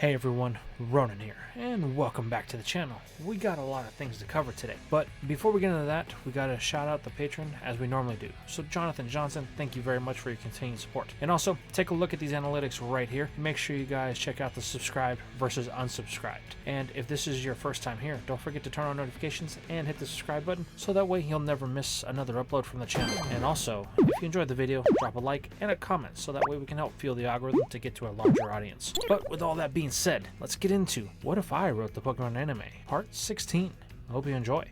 Hey everyone, Ronin here, and welcome back to the channel. We got a lot of things to cover today, but before we get into that, we gotta shout out the patron as we normally do. So Jonathan Johnson, thank you very much for your continued support. And also, take a look at these analytics right here. Make sure you guys check out the subscribed versus unsubscribed. And if this is your first time here, don't forget to turn on notifications and hit the subscribe button, so that way you'll never miss another upload from the channel. And also, if you enjoyed the video, drop a like and a comment, so that way we can help fuel the algorithm to get to a larger audience. But with all that being said, let's get into What If I Wrote the Pokemon Anime, Part 16. I hope you enjoy.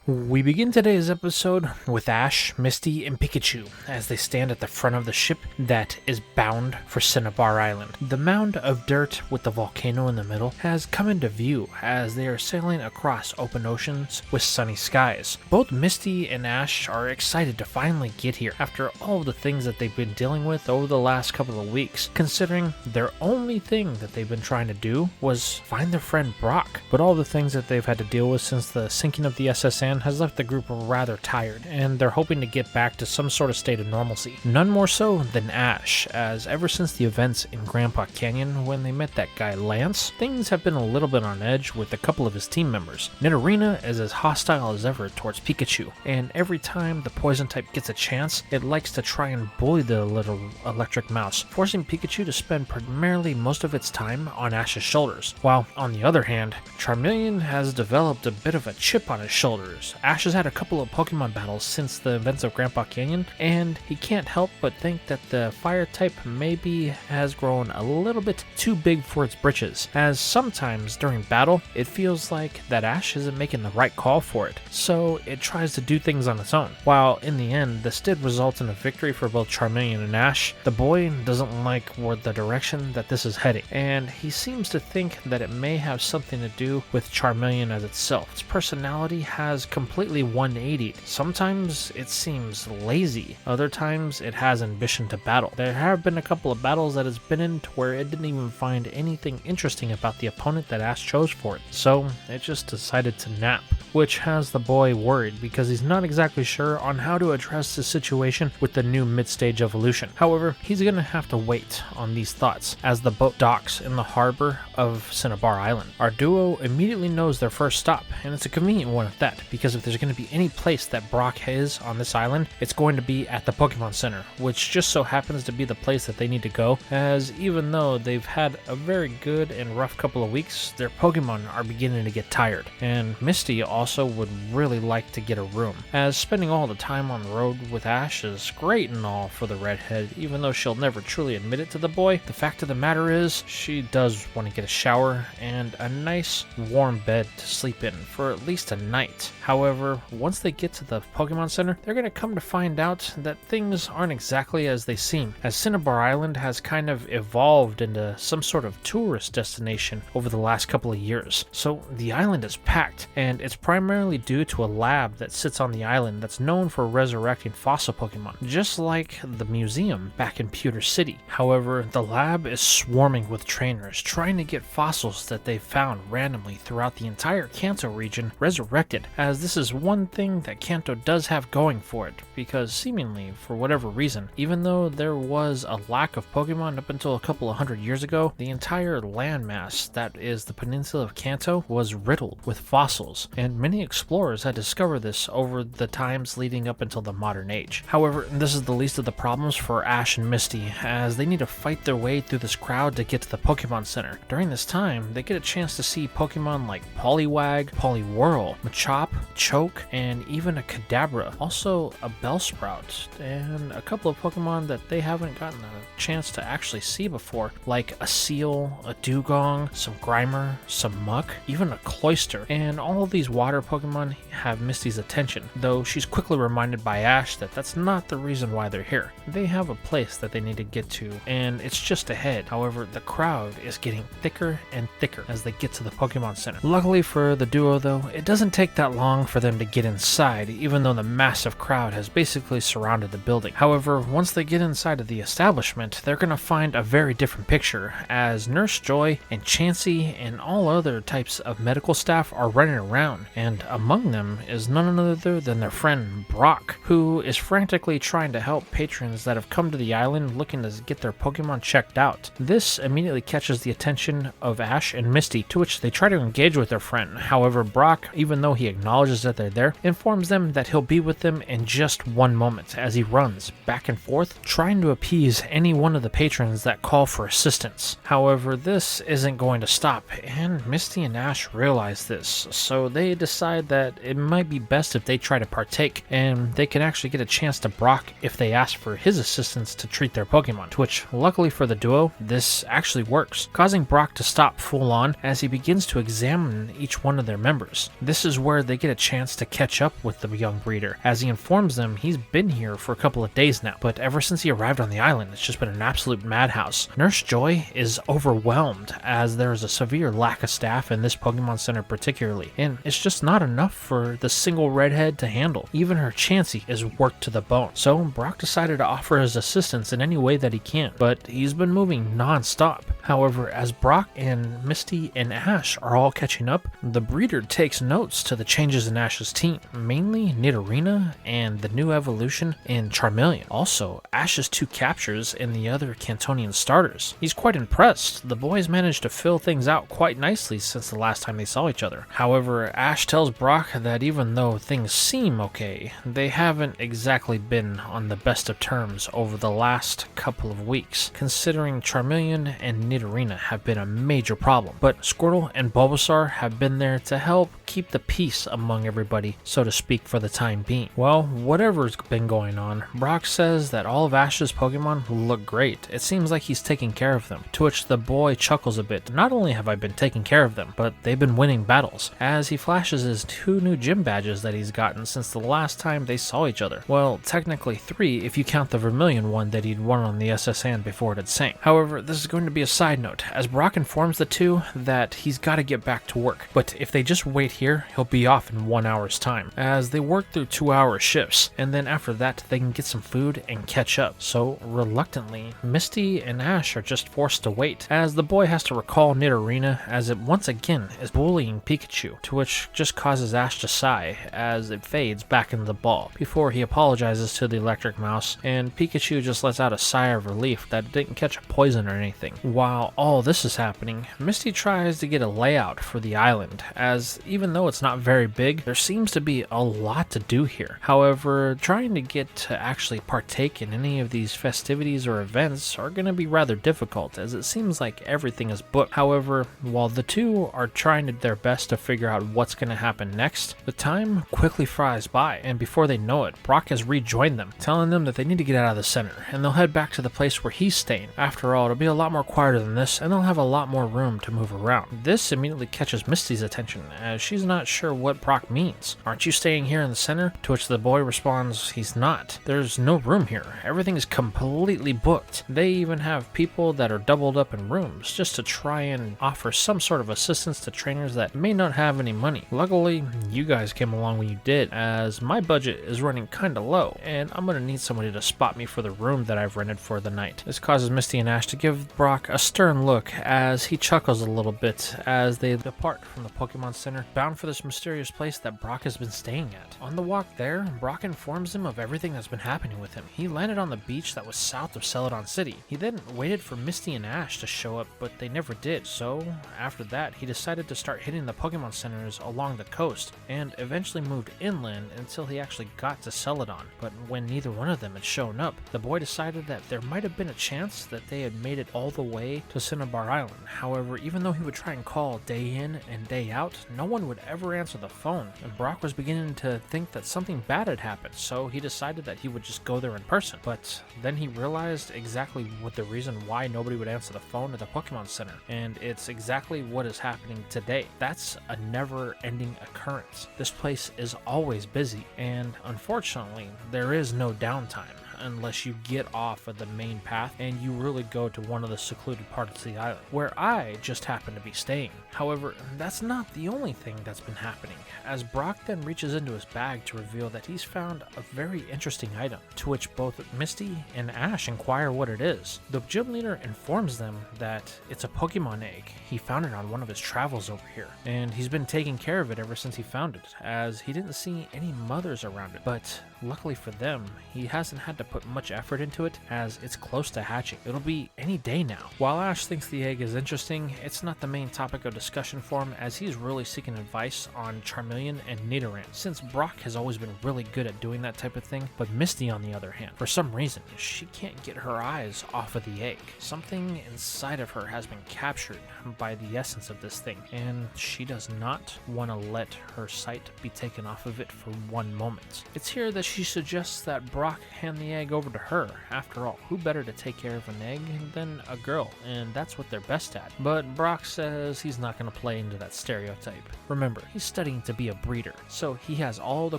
We begin today's episode with Ash, Misty, and Pikachu as they stand at the front of the ship that is bound for Cinnabar Island. The mound of dirt with the volcano in the middle has come into view as they are sailing across open oceans with sunny skies. Both Misty and Ash are excited to finally get here after all of the things that they've been dealing with over the last couple of weeks, considering their only thing that they've been trying to do was find their friend Brock. But all the things that they've had to deal with since the sinking of the SSN has left the group rather tired, and they're hoping to get back to some sort of state of normalcy. None more so than Ash, as ever since the events in Grandpa Canyon when they met that guy Lance, things have been a little bit on edge with a couple of his team members. Nidorina is as hostile as ever towards Pikachu, and every time the poison type gets a chance, it likes to try and bully the little electric mouse, forcing Pikachu to spend primarily most of its time on Ash's shoulders. While on the other hand, Charmeleon has developed a bit of a chip on his shoulders. Ash has had a couple of Pokemon battles since the events of Grandpa Canyon, and he can't help but think that the fire type maybe has grown a little bit too big for its britches, as sometimes during battle it feels like that Ash isn't making the right call for it, so it tries to do things on its own. While in the end this did result in a victory for both Charmeleon and Ash, the boy doesn't like the direction that this is heading, and he seems to think that it may have something to do with Charmeleon as itself. Its personality has completely 180'd. Sometimes it seems lazy, other times it has ambition to battle. There have been a couple of battles that it's been in to where it didn't even find anything interesting about the opponent that Ash chose for it, so it just decided to nap, which has the boy worried because he's not exactly sure on how to address the situation with the new mid-stage evolution. However, he's gonna have to wait on these thoughts as the boat docks in the harbor of Cinnabar Island. Our duo immediately knows their first stop, and it's a convenient one at that, because if there's going to be any place that Brock is on this island, it's going to be at the Pokemon Center, which just so happens to be the place that they need to go, as even though they've had a very good and rough couple of weeks, their Pokemon are beginning to get tired. And Misty also would really like to get a room, as spending all the time on the road with Ash is great and all for the redhead, even though she'll never truly admit it to the boy. The fact of the matter is, she does want to get a shower and a nice warm bed to sleep in for at least a night. However, once they get to the Pokemon Center, they're going to come to find out that things aren't exactly as they seem, as Cinnabar Island has kind of evolved into some sort of tourist destination over the last couple of years. So the island is packed, and it's primarily due to a lab that sits on the island that's known for resurrecting fossil Pokemon, just like the museum back in Pewter City. However, the lab is swarming with trainers trying to get fossils that they've found randomly throughout the entire Kanto region resurrected, as this is one thing that Kanto does have going for it, because seemingly, for whatever reason, even though there was a lack of Pokemon up until a couple of hundred years ago, the entire landmass that is the peninsula of Kanto was riddled with fossils, and many explorers had discovered this over the times leading up until the modern age. However, this is the least of the problems for Ash and Misty, as they need to fight their way through this crowd to get to the Pokemon Center. During this time, they get a chance to see Pokemon like Poliwag, Poliwhirl, Machop, Choke, and even a Kadabra, also a Bellsprout, and a couple of Pokemon that they haven't gotten a chance to actually see before, like a Seal, a Dugong, some Grimer, some Muck, even a Cloyster. And all of these water Pokemon have Misty's attention, though she's quickly reminded by Ash that that's not the reason why they're here. They have a place that they need to get to, and it's just ahead. However, the crowd is getting thicker and thicker as they get to the Pokemon Center. Luckily for the duo though, it doesn't take that long for them to get inside, even though the massive crowd has basically surrounded the building. However, once they get inside of the establishment, they're going to find a very different picture, as Nurse Joy and Chansey and all other types of medical staff are running around, and among them is none other than their friend Brock, who is frantically trying to help patrons that have come to the island looking to get their Pokemon checked out. This immediately catches the attention of Ash and Misty, to which they try to engage with their friend. However, Brock, even though he acknowledges that they're there, informs them that he'll be with them in just one moment as he runs back and forth trying to appease any one of the patrons that call for assistance. However, this isn't going to stop, and Misty and Ash realize this, so they decide that it might be best if they try to partake, and they can actually get a chance to Brock if they ask for his assistance to treat their Pokemon, to which, luckily for the duo, this actually works, causing Brock to stop full on as he begins to examine each one of their members. This is where they get a chance to catch up with the young breeder, as he informs them he's been here for a couple of days now, but ever since he arrived on the island, it's just been an absolute madhouse. Nurse Joy is overwhelmed as there is a severe lack of staff in this Pokemon Center particularly, and it's just not enough for the single redhead to handle. Even her Chansey is worked to the bone, so Brock decided to offer his assistance in any way that he can, but he's been moving non-stop. However, as Brock and Misty and Ash are all catching up, the breeder takes notes to the changes in Ash's team, mainly Nidorina and the new evolution in Charmeleon. Also, Ash's 2 captures in the other Cantonian starters. He's quite impressed. The boys managed to fill things out quite nicely since the last time they saw each other. However, Ash tells Brock that even though things seem okay, they haven't exactly been on the best of terms over the last couple of weeks, considering Charmeleon and Nidorina have been a major problem. But Squirtle and Bulbasaur have been there to help keep the peace among everybody, so to speak, for the time being. Well, whatever's been going on, Brock says that all of Ash's Pokemon look great. It seems like he's taking care of them, to which the boy chuckles a bit. Not only have I been taking care of them, but they've been winning battles, as he flashes his 2 new gym badges that he's gotten since the last time they saw each other. Well, technically 3 if you count the Vermilion one that he'd won on the SS Hand before it had sank. However, this is going to be a side note, as Brock informs the 2 that he's got to get back to work, but if they just wait here, he'll be off in 1 hour's time, as they work through 2-hour shifts, and then after that they can get some food and catch up. So reluctantly, Misty and Ash are just forced to wait, as the boy has to recall Nidorina as it once again is bullying Pikachu, to which just causes Ash to sigh as it fades back into the ball, before he apologizes to the electric mouse, and Pikachu just lets out a sigh of relief that it didn't catch a poison or anything. While all this is happening, Misty tries to get a layout for the island, as even though it's not very big, there seems to be a lot to do here. However, trying to get to actually partake in any of these festivities or events are going to be rather difficult, as it seems like everything is booked. However, while the 2 are trying their best to figure out what's going to happen next, the time quickly flies by, and before they know it, Brock has rejoined them, telling them that they need to get out of the center, and they'll head back to the place where he's staying. After all, it'll be a lot more quieter than this, and they'll have a lot more room to move around. This immediately catches Misty's attention, as she's not sure what Brock means. Aren't you staying here in the center? To which the boy responds, he's not. There's no room here. Everything is completely booked. They even have people that are doubled up in rooms just to try and offer some sort of assistance to trainers that may not have any money. Luckily, you guys came along when you did, as my budget is running kinda low, and I'm gonna need somebody to spot me for the room that I've rented for the night. This causes Misty and Ash to give Brock a stern look as he chuckles a little bit as they depart from the Pokemon Center, bound for this mysterious place that Brock has been staying at. On the walk there, Brock informs him of everything that's been happening with him. He landed on the beach that was south of Celadon City. He then waited for Misty and Ash to show up, but they never did. So after that, he decided to start hitting the Pokemon Centers along the coast, and eventually moved inland until he actually got to Celadon. But when neither one of them had shown up, the boy decided that there might have been a chance that they had made it all the way to Cinnabar Island. However, even though he would try and call day in and day out, no one would ever answer the phone, and Brock was beginning to think that something bad had happened, so he decided that he would just go there in person. But then he realized exactly what the reason why nobody would answer the phone at the Pokemon Center, and it's exactly what is happening today. That's a never-ending occurrence. This place is always busy, and unfortunately, there is no downtime, unless you get off of the main path and you really go to one of the secluded parts of the island, where I just happen to be staying. However, that's not the only thing that's been happening, as Brock then reaches into his bag to reveal that he's found a very interesting item, to which both Misty and Ash inquire what it is. The gym leader informs them that it's a Pokemon egg. He found it on one of his travels over here, and he's been taking care of it ever since he found it, as he didn't see any mothers around it. But luckily for them, he hasn't had to put much effort into it, as it's close to hatching. It'll be any day now. While Ash thinks the egg is interesting, it's not the main topic of discussion for him, as he's really seeking advice on Charmeleon and Nidoran, since Brock has always been really good at doing that type of thing. But Misty, on the other hand, for some reason, she can't get her eyes off of the egg. Something inside of her has been captured by the essence of this thing, and she does not want to let her sight be taken off of it for one moment. It's here that she suggests that Brock hand the egg over to her. After all, who better to take care of an egg than a girl, and that's what they're best at. But Brock says he's not going to play into that stereotype. Remember, he's studying to be a breeder, so he has all the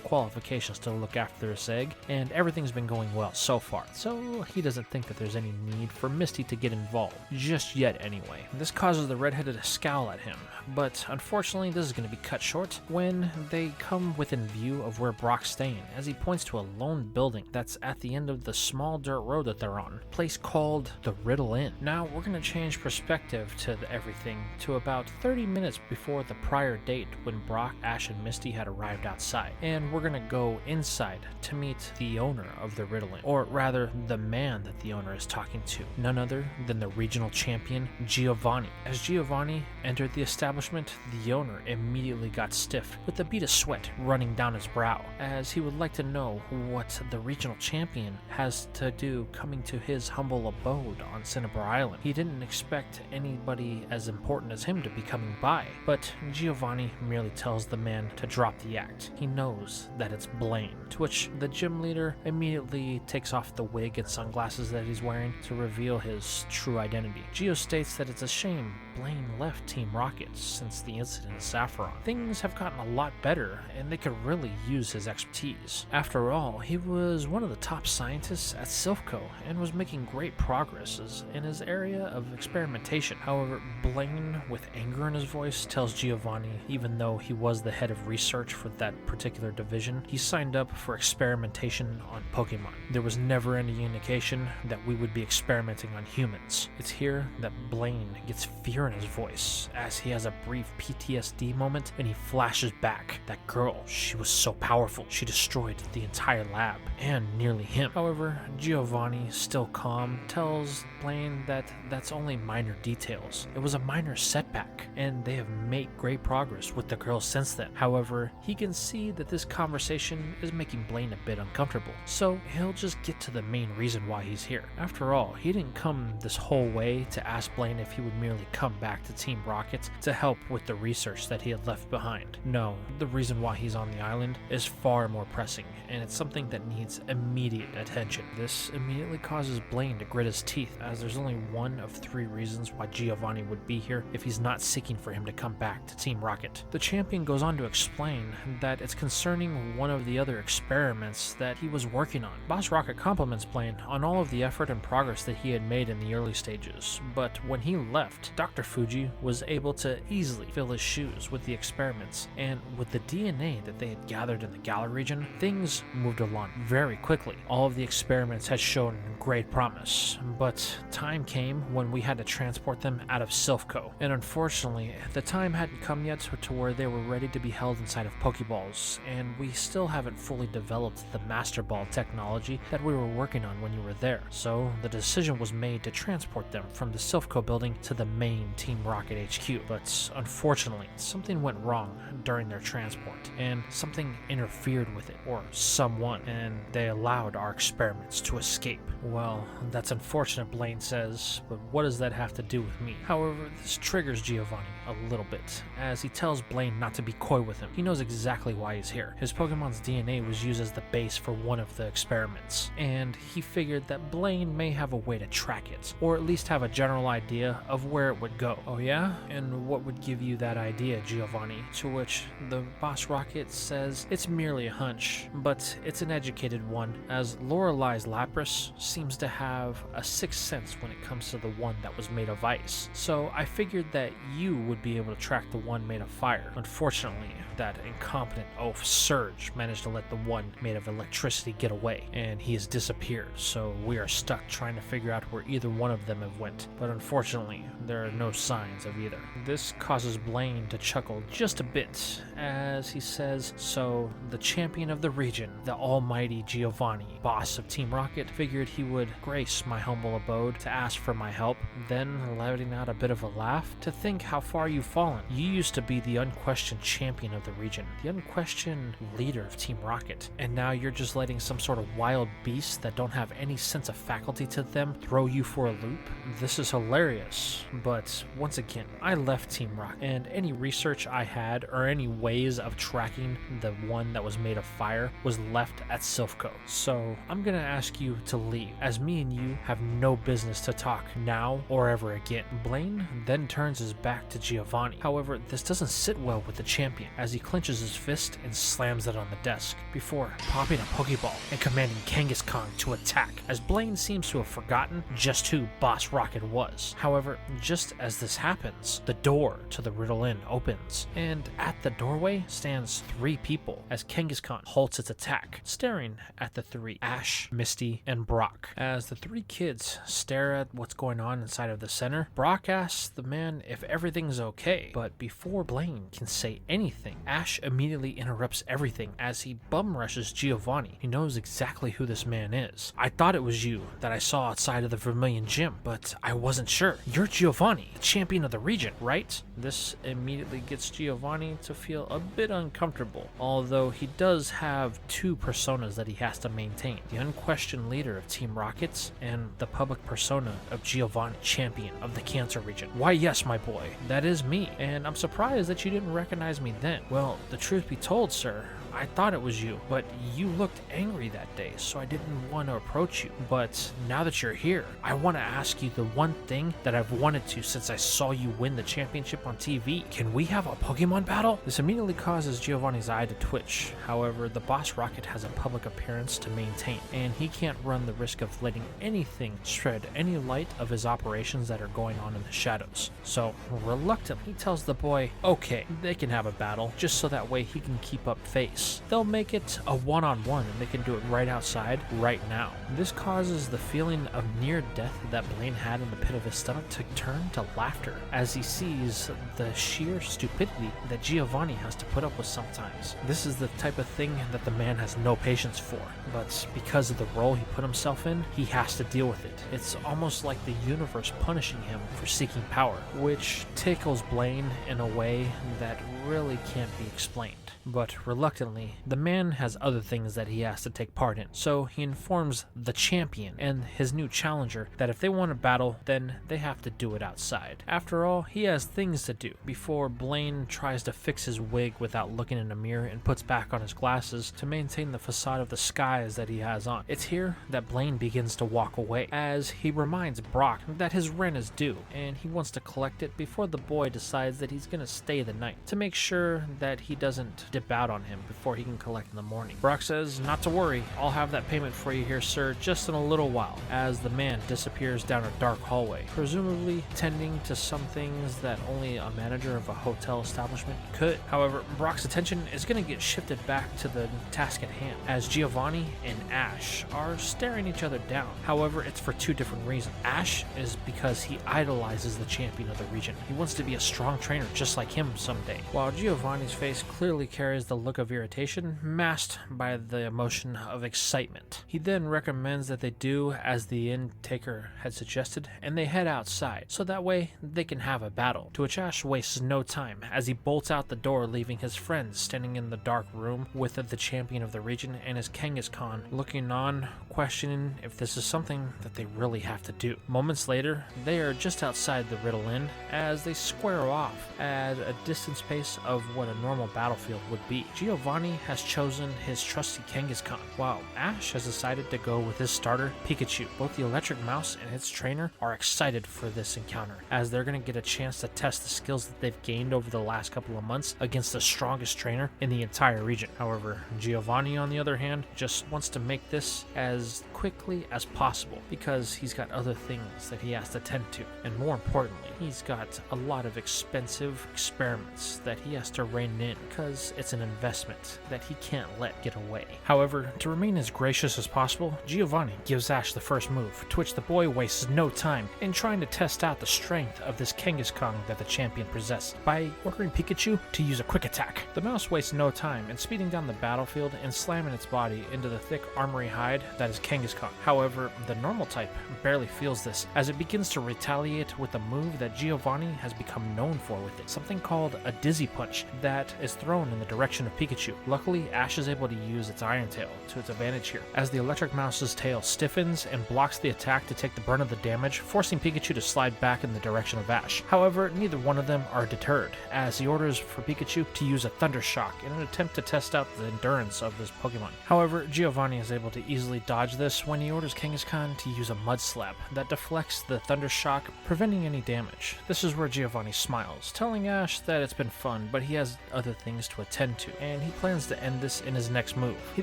qualifications to look after this egg, and everything's been going well so far. So he doesn't think that there's any need for Misty to get involved, just yet anyway. This causes the redheaded to scowl at him, but unfortunately this is going to be cut short when they come within view of where Brock's staying, as he points to a lone building that's at the end of the small dirt road that they're on, a place called the Riddle Inn. Now we're going to change perspective to everything to about 30 minutes before the prior date when Brock, Ash, and Misty had arrived outside, and we're going to go inside to meet the owner of the Riddle Inn, or rather the man that the owner is talking to, none other than the regional champion Giovanni. As Giovanni entered the establishment, the owner immediately got stiff, with a bead of sweat running down his brow, as he would like to know what the regional champion has to do coming to his humble abode on Cinnabar Island. He didn't expect anybody as important as him to be coming by, but Giovanni merely tells the man to drop the act. He knows that it's Blaine, to which the gym leader immediately takes off the wig and sunglasses that he's wearing to reveal his true identity. Gio states that it's a shame Blaine left Team Rocket since the incident in Saffron. Things have gotten a lot better, and they could really use his expertise. After all, he was one of the top scientists at Silphco and was making great progress in his area of experimentation. However, Blaine, with anger in his voice, tells Giovanni, even though he was the head of research for that particular division, he signed up for experimentation on Pokemon. There was never any indication that we would be experimenting on humans. It's here that Blaine gets fear in his voice, as he has a brief PTSD moment and he flashes back. That girl, she was so powerful. She destroyed the entire lab and nearly him. However, Giovanni, still calm, tells Blaine that that's only minor details. It was a minor setback, and they have made great progress with the girl since then. However, he can see that this conversation is making Blaine a bit uncomfortable, so he'll just get to the main reason why he's here. After all, he didn't come this whole way to ask Blaine if he would merely come back to Team Rocket to help with the research that he had left behind. No, the reason why he's on the island is far more pressing, and it's something that needs immediate attention. This immediately causes Blaine to grit his teeth, as there's only one of 3 reasons why Giovanni would be here if he's not seeking for him to come back to Team Rocket. The champion goes on to explain that it's concerning one of the other experiments that he was working on. Boss Rocket compliments Blaine on all of the effort and progress that he had made in the early stages, but when he left, Dr. Fuji was able to easily fill his shoes with the experiments, and with the DNA that they had gathered in the Galar region, things moved along very quickly. All of the experiments had shown great promise, but time came when we had to transport them out of Silphco, and unfortunately, the time hadn't come yet to where they were ready to be held inside of Pokeballs, and we still haven't fully developed the Master Ball technology that we were working on when you were there. So the decision was made to transport them from the Silphco building to the main Team Rocket HQ, but unfortunately, something went wrong during their transport, and something interfered with it, or someone, and they allowed our experiments to escape. Well, that's unfortunate, Blaine says, but what does that have to do with me? However, this triggers Giovanni a little bit, as he tells Blaine not to be coy with him. He knows exactly why he's here. His Pokemon's DNA was used as the base for one of the experiments, and he figured that Blaine may have a way to track it, or at least have a general idea of where it would go. Oh yeah? And what would give you that idea, Giovanni? To which the Boss Rocket says it's merely a hunch, but but it's an educated one, as Lorelai's Lapras seems to have a sixth sense when it comes to the one that was made of ice. So I figured that you would be able to track the one made of fire. Unfortunately, that incompetent oaf Surge managed to let the one made of electricity get away, and he has disappeared, so we are stuck trying to figure out where either one of them have went. But unfortunately, there are no signs of either. This causes Blaine to chuckle just a bit as he says, "So the champion of the region, the almighty Giovanni, boss of Team Rocket, figured he would grace my humble abode to ask for my help," then letting out a bit of a laugh. "To think how far you've fallen. You used to be the unquestioned champion of the region, the unquestioned leader of Team Rocket, and now you're just letting some sort of wild beasts that don't have any sense of faculty to them throw you for a loop? This is hilarious. But once again, I left Team Rocket, and any research I had or any ways of tracking the one that was made of fire was left at Silphco. So I'm gonna ask you to leave, as me and you have no business to talk now or ever again." Blaine then turns his back to Giovanni. However, this doesn't sit well with the champion, as he clenches his fist and slams it on the desk before popping a Pokeball and commanding Kangaskhan to attack, as Blaine seems to have forgotten just who Boss Rocket was. However, just as this happens, the door to the Riddle Inn opens, and at the doorway stands three people as Kangaskhan halts its attack, staring at the three: Ash, Misty, and Brock. As the three kids stare at what's going on inside of the center, Brock asks the man if everything's okay, but before Blaine can say anything, Ash immediately interrupts everything as he bum rushes Giovanni. He knows exactly who this man is. "I thought it was you that I saw outside of the Vermilion Gym, but I wasn't sure. You're Giovanni, the champion of the region, right?" This immediately gets Giovanni to feel a bit uncomfortable, although he does have two personas that he has to maintain: the unquestioned leader of Team Rockets and the public persona of Giovanni, champion of the Cancer region. "Why, yes, my boy, that is me, and I'm surprised that you didn't recognize me then." "Well, the truth be told, sir, I thought it was you, but you looked angry that day, so I didn't want to approach you. But now that you're here, I want to ask you the one thing that I've wanted to since I saw you win the championship on TV. Can we have a Pokemon battle?" This immediately causes Giovanni's eye to twitch. However, the Boss Rocket has a public appearance to maintain, and he can't run the risk of letting anything shed any light of his operations that are going on in the shadows. So, reluctantly, he tells the boy, okay, they can have a battle, just so that way he can keep up face. They'll make it a one-on-one, and they can do it right outside, right now. This causes the feeling of near death that Blaine had in the pit of his stomach to turn to laughter, as he sees the sheer stupidity that Giovanni has to put up with sometimes. This is the type of thing that the man has no patience for, but because of the role he put himself in, he has to deal with it. It's almost like the universe punishing him for seeking power, which tickles Blaine in a way that really can't be explained. But reluctantly, the man has other things that he has to take part in, so he informs the champion and his new challenger that if they want to battle, then they have to do it outside. After all, he has things to do, before Blaine tries to fix his wig without looking in a mirror and puts back on his glasses to maintain the facade of the skies that he has on. It's here that Blaine begins to walk away, as he reminds Brock that his rent is due, and he wants to collect it before the boy decides that he's going to stay the night, to make sure that he doesn't dip out on him before he can collect in the morning. Brock says, "Not to worry, I'll have that payment for you here, sir, just in a little while," as the man disappears down a dark hallway, presumably tending to some things that only a manager of a hotel establishment could. However, Brock's attention is going to get shifted back to the task at hand, as Giovanni and Ash are staring each other down. However, it's for two different reasons. Ash is because he idolizes the champion of the region. He wants to be a strong trainer just like him someday, while Giovanni's face clearly carries the look of irritation masked by the emotion of excitement. He then recommends that they do as the inntaker had suggested, and they head outside, so that way they can have a battle, to which Ash wastes no time as he bolts out the door, leaving his friends standing in the dark room with the champion of the region and his Kangaskhan looking on, questioning if this is something that they really have to do. Moments later, they are just outside the Riddle Inn as they square off at a distance pace regardless of what a normal battlefield would be. Giovanni has chosen his trusty Kangaskhan, while Ash has decided to go with his starter, Pikachu. Both the electric mouse and its trainer are excited for this encounter, as they're going to get a chance to test the skills that they've gained over the last couple of months against the strongest trainer in the entire region. However, Giovanni, on the other hand, just wants to make this as quickly as possible because he's got other things that he has to tend to, and more importantly, he's got a lot of expensive experiments that he has to rein in because it's an investment that he can't let get away. However, to remain as gracious as possible, Giovanni gives Ash the first move, to which the boy wastes no time in trying to test out the strength of this Kangaskhan that the champion possesses by ordering Pikachu to use a quick attack. The mouse wastes no time in speeding down the battlefield and slamming its body into the thick armory hide that is Kangaskhan. However, the normal type barely feels this, as it begins to retaliate with a move that Giovanni has become known for with it, something called a Dizzy Punch that is thrown in the direction of Pikachu. Luckily, Ash is able to use its Iron Tail to its advantage here, as the electric mouse's tail stiffens and blocks the attack to take the brunt of the damage, forcing Pikachu to slide back in the direction of Ash. However, neither one of them are deterred, as he orders for Pikachu to use a Thunder Shock in an attempt to test out the endurance of this Pokemon. However, Giovanni is able to easily dodge this when he orders Kangaskhan to use a Mud Slap that deflects the Thunder Shock, preventing any damage. This is where Giovanni smiles, telling Ash that it's been fun, but he has other things to attend to, and he plans to end this in his next move. He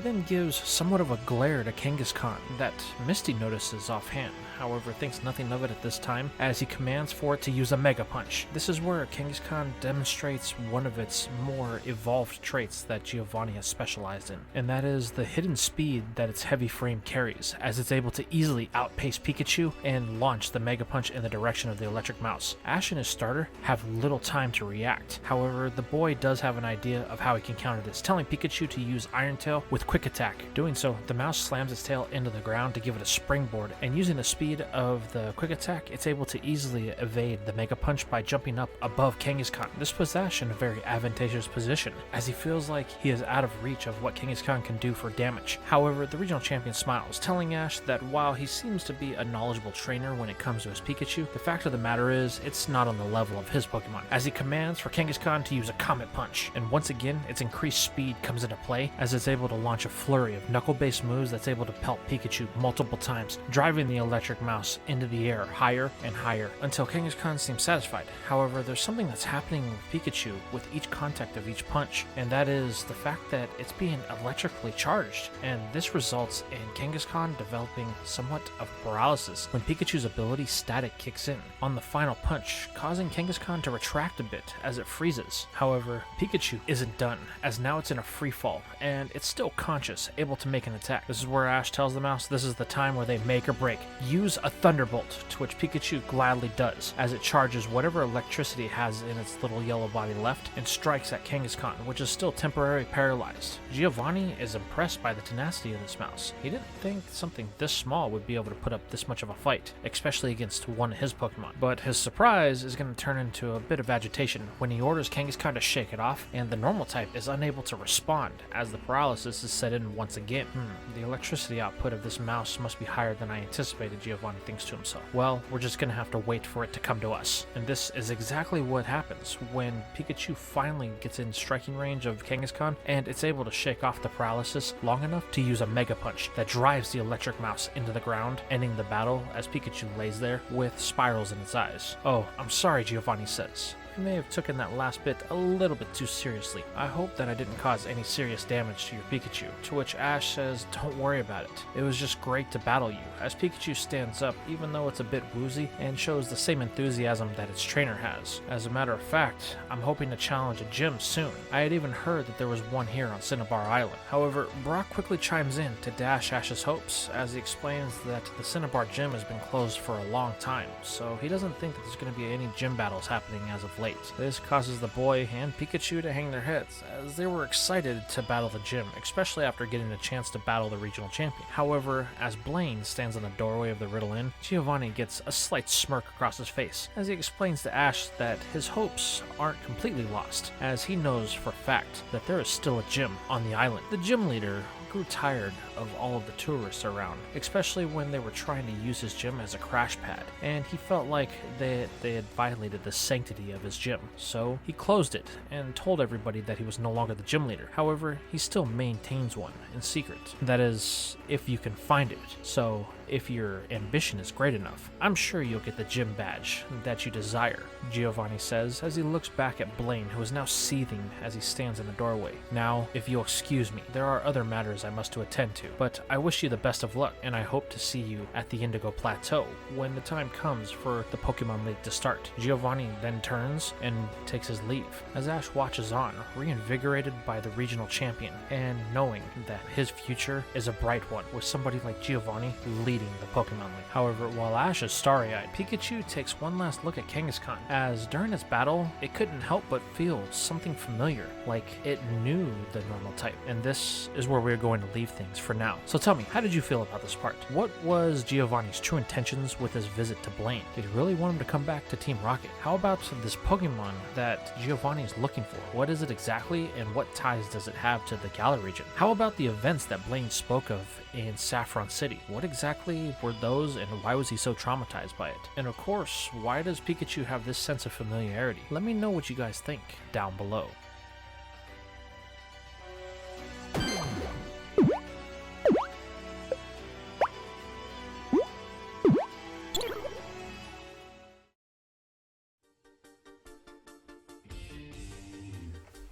then gives somewhat of a glare to Kangaskhan that Misty notices offhand, however thinks nothing of it at this time, as he commands for it to use a Mega Punch. This is where Kangaskhan demonstrates one of its more evolved traits that Giovanni has specialized in, and that is the hidden speed that its heavy frame carries, as it's able to easily outpace Pikachu and launch the Mega Punch in the direction of the electric mouse. Ash and his starter have little time to react. However, the boy does have an idea of how he can counter this, telling Pikachu to use Iron Tail with Quick Attack. Doing so, the mouse slams its tail into the ground to give it a springboard, and using the speed of the Quick Attack, it's able to easily evade the Mega Punch by jumping up above Kangaskhan. This puts Ash in a very advantageous position, as he feels like he is out of reach of what Kangaskhan can do for damage. However, the regional champion smiles, telling Ash that while he seems to be a knowledgeable trainer when it comes to his Pikachu, the fact of the matter is, it's not on the level of his Pokemon, as he commands for Kangaskhan to use a Comet Punch, and once again, its increased speed comes into play, as it's able to launch a flurry of knuckle-based moves that's able to pelt Pikachu multiple times, driving the electric mouse into the air higher and higher, until Kangaskhan seems satisfied. However, there's something that's happening with Pikachu with each contact of each punch, and that is the fact that it's being electrically charged, and this results in Kangaskhan developing somewhat of paralysis when Pikachu's ability Static kicks in on the final punch, causing Kangaskhan to retract a bit as it freezes. However, Pikachu isn't done, as now it's in a free fall, and it's still conscious, able to make an attack. This is where Ash tells the mouse this is the time where they make or break. Use a Thunderbolt, to which Pikachu gladly does, as it charges whatever electricity it has in its little yellow body left and strikes at Kangaskhan, which is still temporarily paralyzed. Giovanni is impressed by the tenacity of this mouse. He didn't think something this small would be able to put up this much of a fight, especially against one of his Pokemon. But his surprise is going to turn into a bit of agitation when he orders Kangaskhan to shake it off, and the normal type is unable to respond as the paralysis is set in once again. The electricity output of this mouse must be higher than I anticipated, Giovanni thinks to himself. Well, we're just going to have to wait for it to come to us. And this is exactly what happens when Pikachu finally gets in striking range of Kangaskhan, and it's able to shake off the paralysis long enough to use a Mega Punch that drives the electric mouse into the ground, ending the battle as Pikachu lays there with spirals in its eyes. "Oh, I'm sorry," Giovanni says. I may have taken that last bit a little bit too seriously. I hope that I didn't cause any serious damage to your Pikachu. To which Ash says, "Don't worry about it. It was just great to battle you," as Pikachu stands up, even though it's a bit woozy, and shows the same enthusiasm that its trainer has. "As a matter of fact, I'm hoping to challenge a gym soon. I had even heard that there was one here on Cinnabar Island." However, Brock quickly chimes in to dash Ash's hopes, as he explains that the Cinnabar gym has been closed for a long time, so he doesn't think that there's going to be any gym battles happening as of late. This causes the boy and Pikachu to hang their heads, as they were excited to battle the gym, especially after getting a chance to battle the regional champion. However, as Blaine stands in the doorway of the Riddle Inn, Giovanni gets a slight smirk across his face, as he explains to Ash that his hopes aren't completely lost, as he knows for a fact that there is still a gym on the island. The gym leader grew tired of all of the tourists around, especially when they were trying to use his gym as a crash pad, and he felt like they had violated the sanctity of his gym. So he closed it and told everybody that he was no longer the gym leader. However, he still maintains one in secret. That is, if you can find it. So if your ambition is great enough, I'm sure you'll get the gym badge that you desire, Giovanni says as he looks back at Blaine, who is now seething as he stands in the doorway. Now, if you'll excuse me, there are other matters I must attend to, but I wish you the best of luck, and I hope to see you at the Indigo Plateau when the time comes for the Pokemon League to start. Giovanni then turns and takes his leave, as Ash watches on, reinvigorated by the regional champion, and knowing that his future is a bright one with somebody like Giovanni leading the Pokemon League. However, while Ash is starry-eyed, Pikachu takes one last look at Kangaskhan, as during its battle, it couldn't help but feel something familiar, like it knew the normal type. And this is where we're going to leave things for now. So tell me, how did you feel about this part? What was Giovanni's true intentions with his visit to Blaine? Did he really want him to come back to Team Rocket? How about this Pokemon that Giovanni is looking for? What is it exactly, and what ties does it have to the Galar region? How about the events that Blaine spoke of in Saffron City? What exactly were those, and why was he so traumatized by it? And of course, why does Pikachu have this sense of familiarity? Let me know what you guys think down below.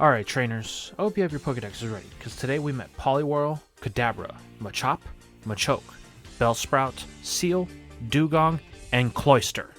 Alright trainers, I hope you have your Pokedexes ready, because today we met Poliwhirl, Kadabra, Machop, Machoke, Bellsprout, Seal, Dugong, and Cloyster.